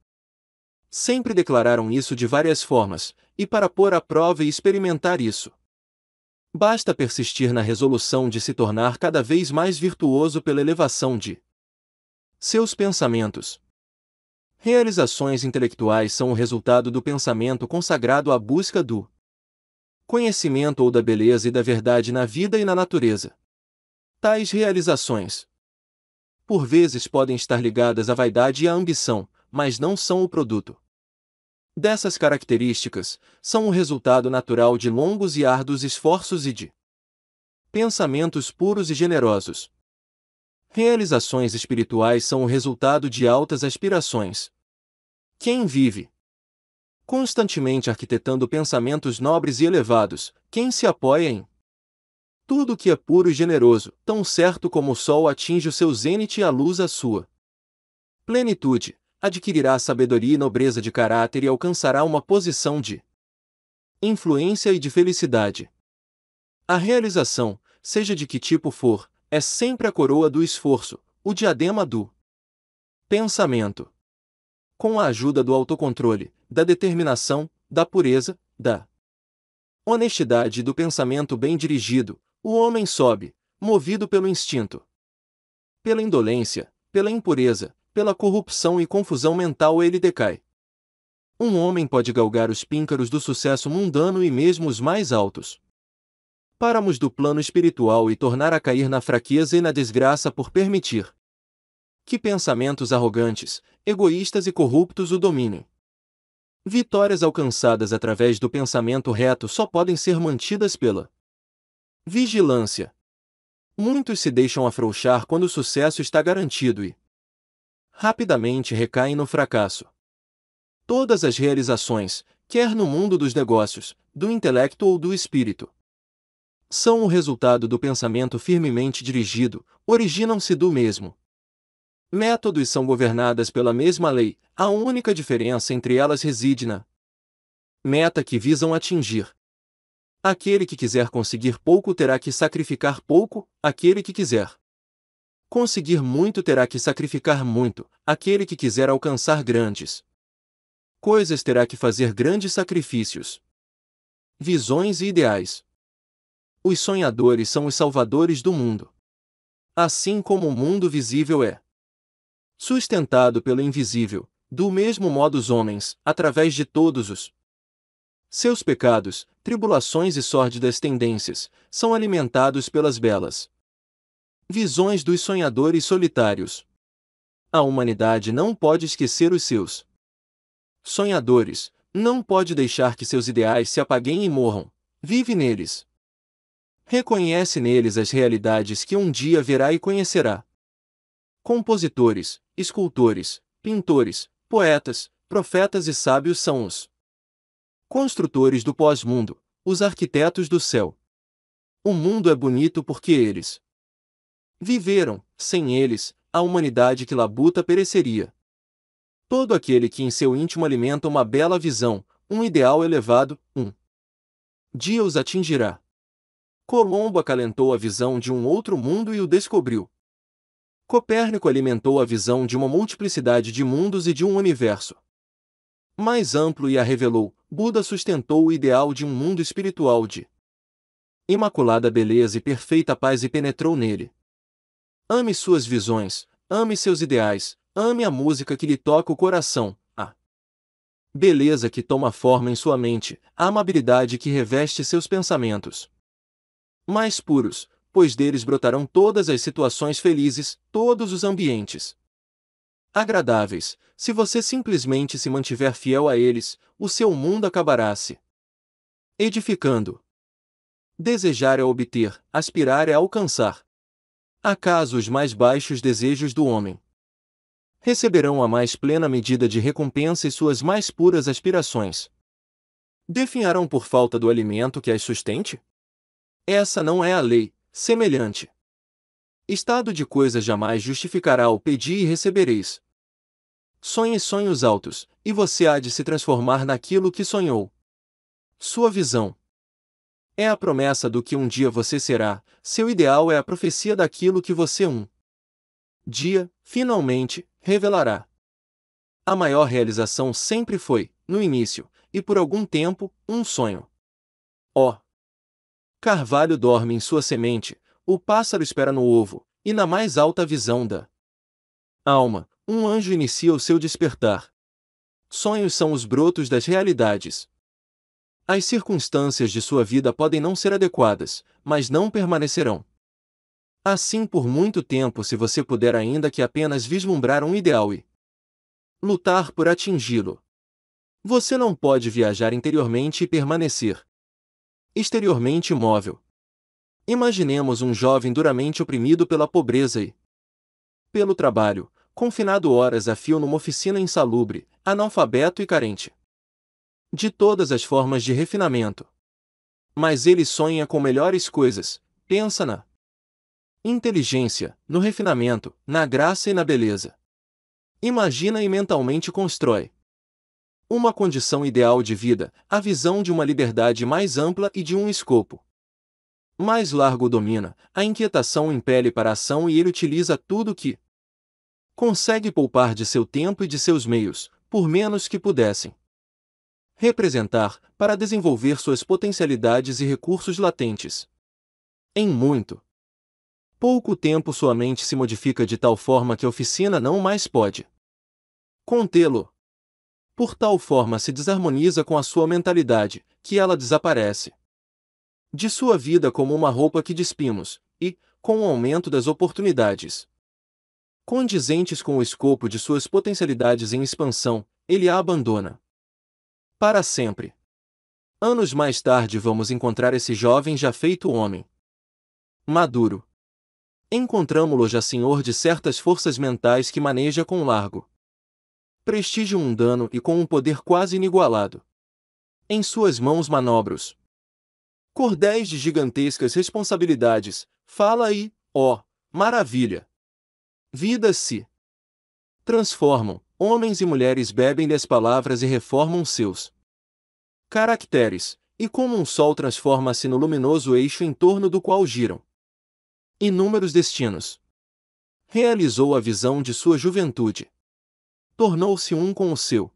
sempre declararam isso de várias formas, e para pôr à prova e experimentar isso, basta persistir na resolução de se tornar cada vez mais virtuoso pela elevação de seus pensamentos. Realizações intelectuais são o resultado do pensamento consagrado à busca do conhecimento ou da beleza e da verdade na vida e na natureza. Tais realizações, por vezes, podem estar ligadas à vaidade e à ambição, mas não são o produto. Dessas características, são o resultado natural de longos e árduos esforços e de pensamentos puros e generosos. Realizações espirituais são o resultado de altas aspirações. Quem vive constantemente arquitetando pensamentos nobres e elevados, quem se apoia em tudo que é puro e generoso, tão certo como o sol atinge o seu zênite e a luz a sua plenitude, adquirirá sabedoria e nobreza de caráter e alcançará uma posição de influência e de felicidade. A realização, seja de que tipo for, é sempre a coroa do esforço, o diadema do pensamento. Com a ajuda do autocontrole, da determinação, da pureza, da honestidade e do pensamento bem dirigido, o homem sobe, movido pelo instinto, pela indolência, pela impureza, pela corrupção e confusão mental ele decai. Um homem pode galgar os píncaros do sucesso mundano e mesmo os mais altos páramos do plano espiritual e tornar a cair na fraqueza e na desgraça por permitir que pensamentos arrogantes, egoístas e corruptos o dominem. Vitórias alcançadas através do pensamento reto só podem ser mantidas pela vigilância. Muitos se deixam afrouxar quando o sucesso está garantido e rapidamente recaem no fracasso. Todas as realizações, quer no mundo dos negócios, do intelecto ou do espírito, são o resultado do pensamento firmemente dirigido, originam-se do mesmo método e são governadas pela mesma lei. A única diferença entre elas reside na meta que visam atingir. Aquele que quiser conseguir pouco terá que sacrificar pouco, aquele que quiser conseguir muito terá que sacrificar muito, aquele que quiser alcançar grandes coisas terá que fazer grandes sacrifícios. Visões e ideais. Os sonhadores são os salvadores do mundo. Assim como o mundo visível é sustentado pelo invisível, do mesmo modo os homens, através de todos os seus pecados, tribulações e sórdidas tendências, são alimentados pelas belas visões dos sonhadores solitários. A humanidade não pode esquecer os seus sonhadores, não pode deixar que seus ideais se apaguem e morram. Vive neles. Reconhece neles as realidades que um dia verá e conhecerá. Compositores, escultores, pintores, poetas, profetas e sábios são os construtores do pós-mundo, os arquitetos do céu. O mundo é bonito porque eles viveram. Sem eles, a humanidade que labuta pereceria. Todo aquele que em seu íntimo alimenta uma bela visão, um ideal elevado, um dia os atingirá. Colombo acalentou a visão de um outro mundo e o descobriu. Copérnico alimentou a visão de uma multiplicidade de mundos e de um universo mais amplo e a revelou. Buda sustentou o ideal de um mundo espiritual de imaculada beleza e perfeita paz e penetrou nele. Ame suas visões, ame seus ideais, ame a música que lhe toca o coração, a beleza que toma forma em sua mente, a amabilidade que reveste seus pensamentos mais puros, pois deles brotarão todas as situações felizes, todos os ambientes agradáveis. Se você simplesmente se mantiver fiel a eles, o seu mundo acabará se edificando. Desejar é obter, aspirar é alcançar. Acaso os mais baixos desejos do homem receberão a mais plena medida de recompensa e suas mais puras aspirações definharão por falta do alimento que as sustente? Essa não é a lei, semelhante estado de coisas jamais justificará o pedi e recebereis. Sonhe sonhos altos, e você há de se transformar naquilo que sonhou. Sua visão é a promessa do que um dia você será, seu ideal é a profecia daquilo que você um dia, finalmente, revelará. A maior realização sempre foi, no início, e por algum tempo, um sonho. Ó carvalho dorme em sua semente, o pássaro espera no ovo, e na mais alta visão da alma, um anjo inicia o seu despertar. Sonhos são os brotos das realidades. As circunstâncias de sua vida podem não ser adequadas, mas não permanecerão assim por muito tempo se você puder ainda que apenas vislumbrar um ideal e lutar por atingi-lo. Você não pode viajar interiormente e permanecer exteriormente imóvel. Imaginemos um jovem duramente oprimido pela pobreza e pelo trabalho, confinado horas a fio numa oficina insalubre, analfabeto e carente de todas as formas de refinamento. Mas ele sonha com melhores coisas, pensa na inteligência, no refinamento, na graça e na beleza. Imagina e mentalmente constrói uma condição ideal de vida, a visão de uma liberdade mais ampla e de um escopo mais largo o domina, a inquietação o impele para a ação e ele utiliza tudo que consegue poupar de seu tempo e de seus meios, por menos que pudessem representar, para desenvolver suas potencialidades e recursos latentes. Em muito pouco tempo sua mente se modifica de tal forma que a oficina não mais pode contê-lo. Por tal forma se desarmoniza com a sua mentalidade, que ela desaparece de sua vida como uma roupa que despimos, e, com o aumento das oportunidades condizentes com o escopo de suas potencialidades em expansão, ele a abandona para sempre. Anos mais tarde vamos encontrar esse jovem já feito homem maduro. Encontramo-lo já senhor de certas forças mentais que maneja com largo prestígio mundano e com um poder quase inigualado. Em suas mãos manobros cordéis de gigantescas responsabilidades, fala e, ó, maravilha! Vidas se transformam, homens e mulheres bebem das palavras e reformam seus caracteres, e como um sol transforma-se no luminoso eixo em torno do qual giram inúmeros destinos. Realizou a visão de sua juventude. Tornou-se um com o seu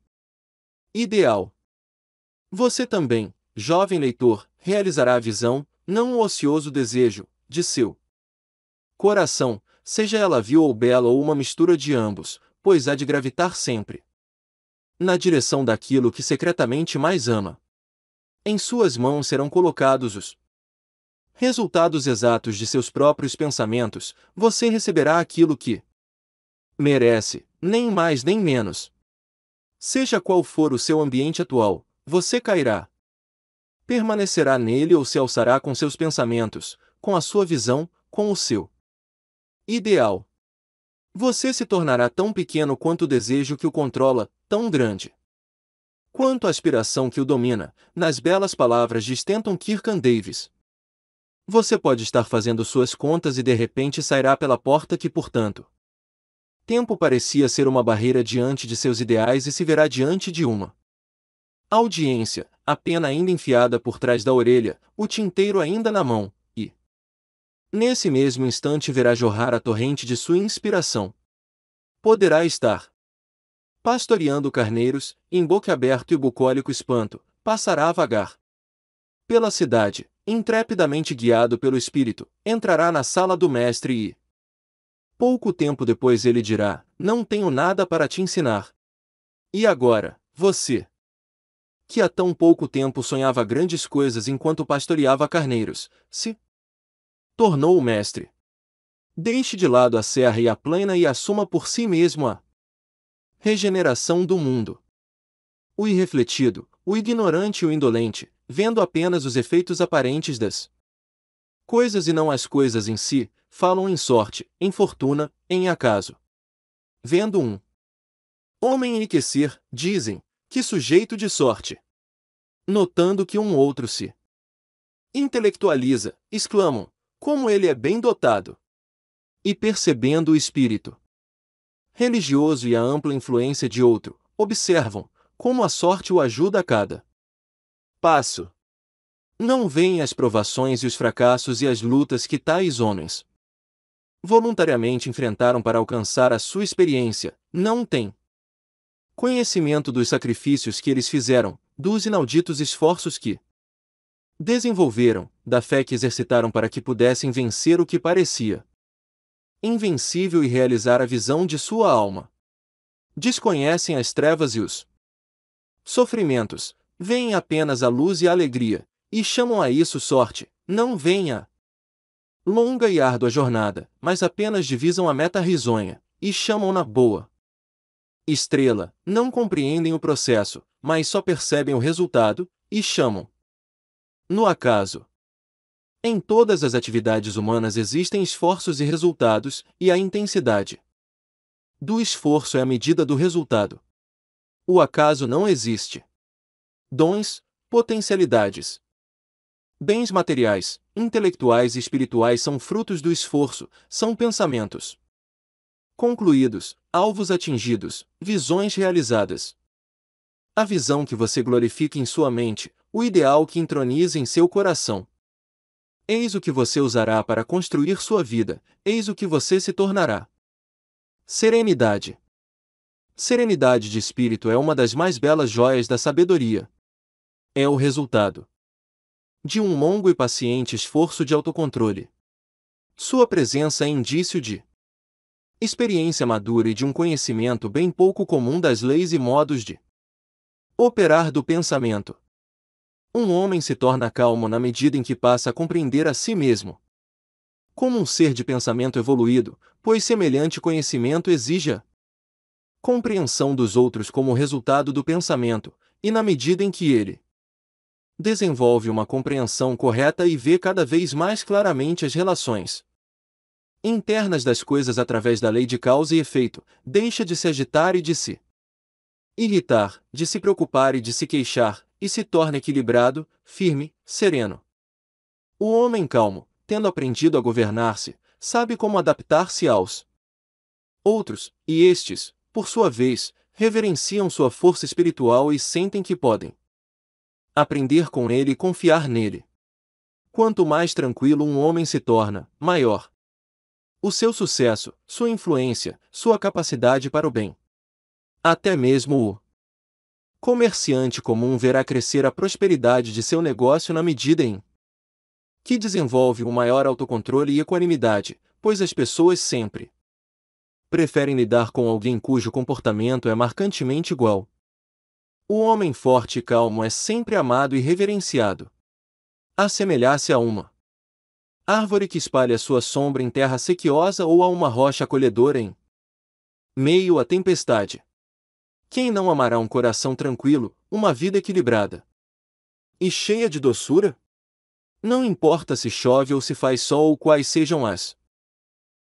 ideal. Você também, jovem leitor, realizará a visão, não o ocioso desejo, de seu coração, seja ela vil ou bela ou uma mistura de ambos, pois há de gravitar sempre na direção daquilo que secretamente mais ama. Em suas mãos serão colocados os resultados exatos de seus próprios pensamentos, você receberá aquilo que merece, nem mais nem menos. Seja qual for o seu ambiente atual, você cairá. Permanecerá nele ou se alçará com seus pensamentos, com a sua visão, com o seu ideal. Você se tornará tão pequeno quanto o desejo que o controla, tão grande quanto a aspiração que o domina, nas belas palavras de Stanton Kirkan Davis. Você pode estar fazendo suas contas e de repente sairá pela porta que, portanto, tempo parecia ser uma barreira diante de seus ideais e se verá diante de uma audiência, a pena ainda enfiada por trás da orelha, o tinteiro ainda na mão, e nesse mesmo instante verá jorrar a torrente de sua inspiração. Poderá estar pastoreando carneiros, em boquiaberto e bucólico espanto, passará a vagar pela cidade, intrepidamente guiado pelo espírito, entrará na sala do mestre e pouco tempo depois ele dirá: não tenho nada para te ensinar. E agora, você, que há tão pouco tempo sonhava grandes coisas enquanto pastoreava carneiros, se tornou o mestre. Deixe de lado a serra e a plana e assuma por si mesmo a regeneração do mundo. O irrefletido, o ignorante e o indolente, vendo apenas os efeitos aparentes das coisas e não as coisas em si, falam em sorte, em fortuna, em acaso. Vendo um homem enriquecer, dizem: que sujeito de sorte! Notando que um outro se intelectualiza, exclamam: como ele é bem dotado! E percebendo o espírito religioso e a ampla influência de outro, observam como a sorte o ajuda a cada passo. Não veem as provações e os fracassos e as lutas que tais homens voluntariamente enfrentaram para alcançar a sua experiência, não têm conhecimento dos sacrifícios que eles fizeram, dos inauditos esforços que desenvolveram, da fé que exercitaram para que pudessem vencer o que parecia invencível e realizar a visão de sua alma. Desconhecem as trevas e os sofrimentos, veem apenas a luz e a alegria, e chamam a isso sorte, não veem a longa e árdua jornada, mas apenas divisam a meta risonha, e chamam-na boa Estrela, não compreendem o processo, mas só percebem o resultado, e chamam no acaso. Em todas as atividades humanas existem esforços e resultados, e a intensidade do esforço é a medida do resultado. O acaso não existe. Dons, potencialidades, bens materiais, intelectuais e espirituais são frutos do esforço, são pensamentos concluídos, alvos atingidos, visões realizadas. A visão que você glorifica em sua mente, o ideal que entroniza em seu coração. Eis o que você usará para construir sua vida, eis o que você se tornará. Serenidade. Serenidade de espírito é uma das mais belas joias da sabedoria. É o resultado de um longo e paciente esforço de autocontrole. Sua presença é indício de experiência madura e de um conhecimento bem pouco comum das leis e modos de operar do pensamento. Um homem se torna calmo na medida em que passa a compreender a si mesmo como um ser de pensamento evoluído, pois semelhante conhecimento exige a compreensão dos outros como resultado do pensamento, e na medida em que ele desenvolve uma compreensão correta e vê cada vez mais claramente as relações internas das coisas através da lei de causa e efeito, deixa de se agitar e de se irritar, de se preocupar e de se queixar, e se torna equilibrado, firme, sereno. O homem calmo, tendo aprendido a governar-se, sabe como adaptar-se aos outros, e estes, por sua vez, reverenciam sua força espiritual e sentem que podem aprender com ele e confiar nele. Quanto mais tranquilo um homem se torna, maior o seu sucesso, sua influência, sua capacidade para o bem. Até mesmo o comerciante comum verá crescer a prosperidade de seu negócio na medida em que desenvolve um maior autocontrole e equanimidade, pois as pessoas sempre preferem lidar com alguém cujo comportamento é marcantemente igual. O homem forte e calmo é sempre amado e reverenciado. Assemelhar-se a uma árvore que espalha sua sombra em terra sequiosa ou a uma rocha acolhedora em meio à tempestade. Quem não amará um coração tranquilo, uma vida equilibrada e cheia de doçura? Não importa se chove ou se faz sol ou quais sejam as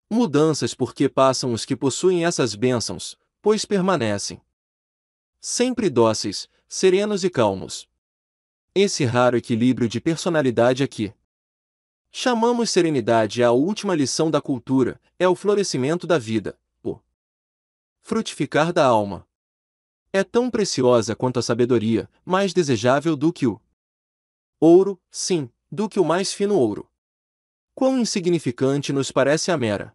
mudanças porque passam os que possuem essas bênçãos, pois permanecem sempre dóceis, serenos e calmos. Esse raro equilíbrio de personalidade aqui chamamos serenidade é a última lição da cultura, é o florescimento da vida, o frutificar da alma. É tão preciosa quanto a sabedoria, mais desejável do que o ouro, sim, do que o mais fino ouro. Quão insignificante nos parece a mera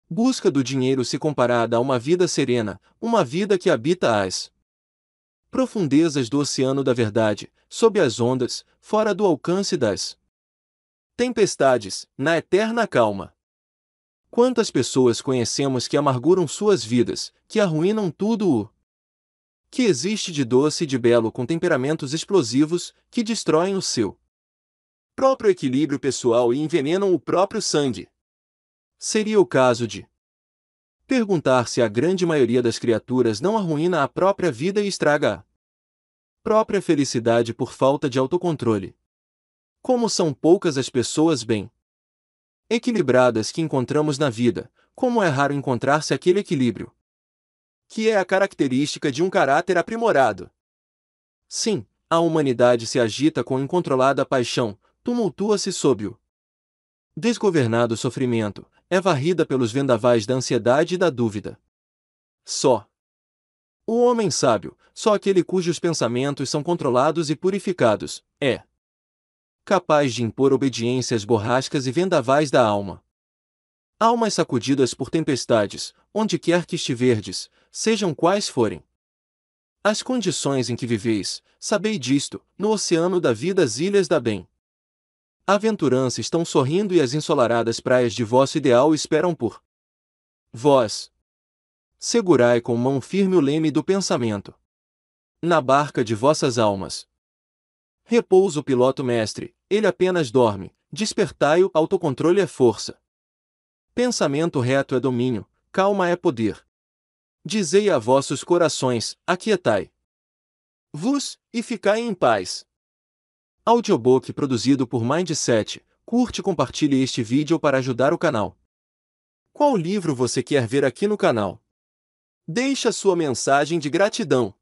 busca do dinheiro se comparada a uma vida serena, uma vida que habita as profundezas do oceano da verdade, sob as ondas, fora do alcance das tempestades, na eterna calma. Quantas pessoas conhecemos que amarguram suas vidas, que arruinam tudo o que existe de doce e de belo com temperamentos explosivos, que destroem o seu próprio equilíbrio pessoal e envenenam o próprio sangue? Seria o caso de perguntar se a grande maioria das criaturas não arruína a própria vida e estraga a própria felicidade por falta de autocontrole. Como são poucas as pessoas bem equilibradas que encontramos na vida, como é raro encontrar-se aquele equilíbrio que é a característica de um caráter aprimorado. Sim, a humanidade se agita com incontrolada paixão, tumultua-se sob o desgovernado sofrimento, é varrida pelos vendavais da ansiedade e da dúvida. Só o homem sábio, só aquele cujos pensamentos são controlados e purificados, é capaz de impor obediência às borrascas e vendavais da alma. Almas sacudidas por tempestades, onde quer que estiverdes, sejam quais forem as condições em que viveis, sabei disto, no oceano da vida as ilhas da bem-aventurança estão sorrindo e as ensolaradas praias de vosso ideal esperam por vós. Segurai com mão firme o leme do pensamento na barca de vossas almas. Repousa o piloto mestre, ele apenas dorme, despertai-o, autocontrole é força. Pensamento reto é domínio, calma é poder. Dizei a vossos corações, aquietai-vos, e ficai em paz. Audiobook produzido por Mindset. Curte e compartilhe este vídeo para ajudar o canal. Qual livro você quer ver aqui no canal? Deixe a sua mensagem de gratidão.